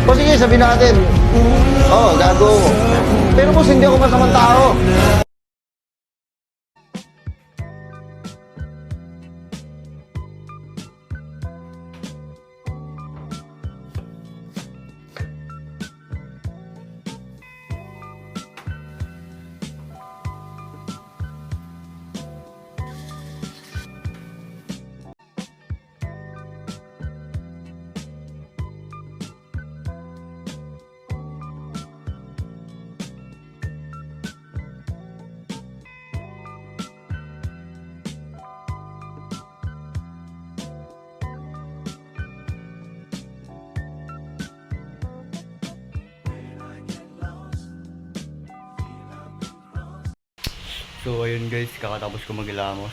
O sige, sabihin natin. Oo, gago ko. Pero boss, hindi ako masamang tao. So ayun guys, kakatapos ko maghilamos.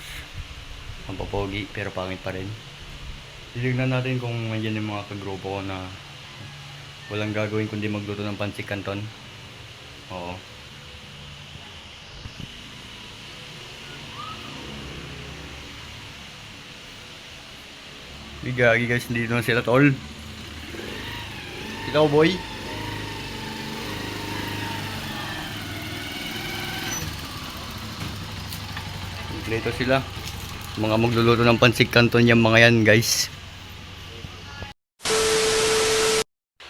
Ang papogi pero pangit pa rin. Titignan natin kung nandiyan yung mga kagrupo ko na walang gagawin kundi magluto ng pancit canton. Oo. Gagi guys, hindi naman sila tol. Ikaw boy. Dito sila. Mga magluluto ng pancit canton yung mga yan guys.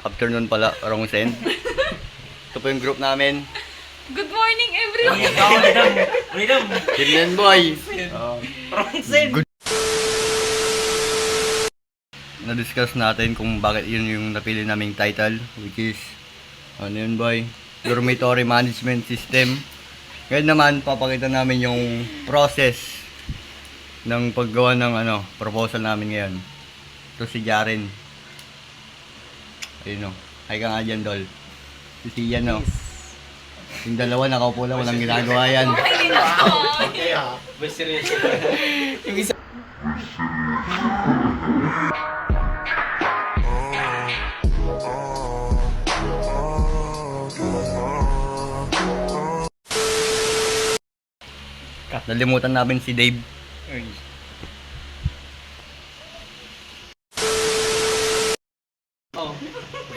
Afternoon pala, parang send. Ito po yung group namin. Good morning, everyone! Ganyan boy. Good. Na-discuss natin kung bakit yun yung napili naming title, which is ano yun boy? Dormitory Management System. Ngayon naman, papakita namin yung process ng paggawa ng proposal namin ngayon. Ito si Jaren. Ayun o. Ay ka nga dyan, Dol. Si Sian o. Yung dalawa nakaupo lang, walang ginagawa yan. Okay ha. Basta seryoso. Yung isa. Nalimutan namin si Dave.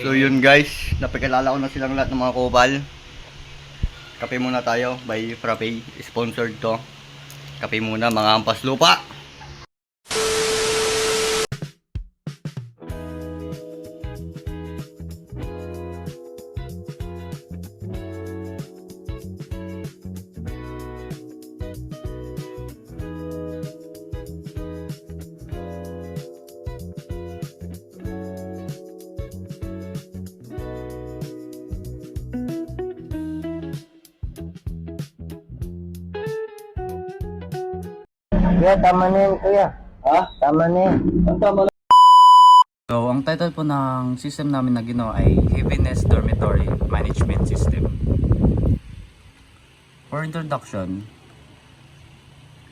So yun guys, napakilala ko na silang lahat ng mga kupal. Kape muna tayo by Frappe, sponsored to. Kape muna mga hampas lupa. Kuya, tama na yun, kuya. Ha? Tama na yun. Ang tama na. So, ang title po ng system namin na ginawa ay Heaviness Dormitory Management System. For introduction,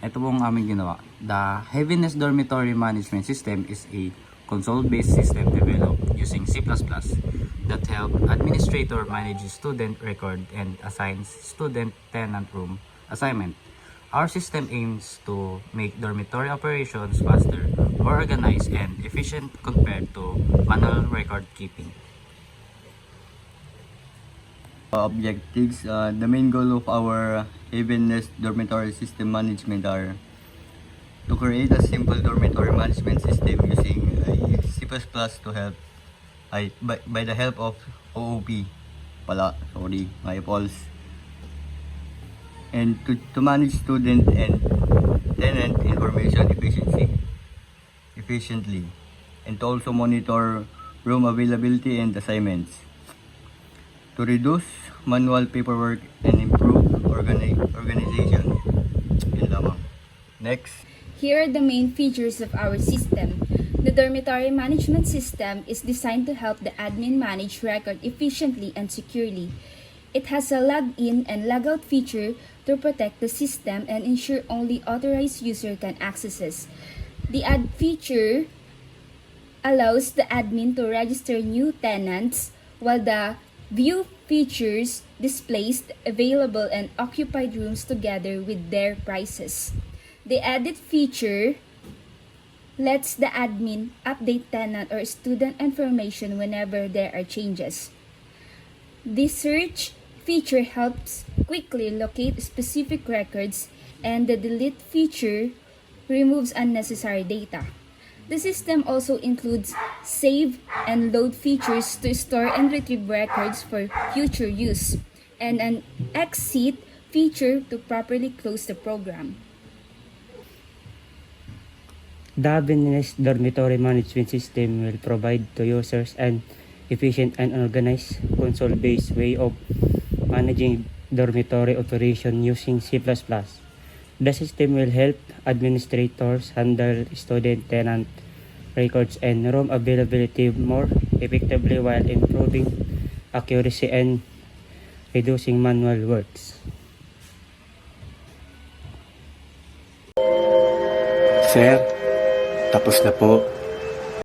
ito po ang aming ginawa. The Heaviness Dormitory Management System is a console-based system developed using C++ that help administrator manage student record and assigns student tenant room assignment. Our system aims to make dormitory operations faster, more organized, and efficient compared to manual record keeping. Objectives, the main goal of our Heaviness Dormitory System Management are to create a simple dormitory management system using C++ to help by the help of OOP my Pauls, and to manage student and tenant information efficiently, and to also monitor room availability and assignments, to reduce manual paperwork and improve organization. Yun lamang. Next. Here are the main features of our system. The dormitory management system is designed to help the admin manage record efficiently and securely. It has a log-in and log-out feature to protect the system and ensure only authorized user can access it. The add feature allows the admin to register new tenants, while the view features displays available and occupied rooms together with their prices. The edit feature lets the admin update tenant or student information whenever there are changes. The search feature helps quickly locate specific records, and the delete feature removes unnecessary data. The system also includes save and load features to store and retrieve records for future use, and an exit feature to properly close the program. The Happiness Dormitory Management System will provide to users an efficient and organized console-based way of managing dormitory operation using C++. The system will help administrators handle student-tenant records and room availability more effectively while improving accuracy and reducing manual works. Sir, tapos na po.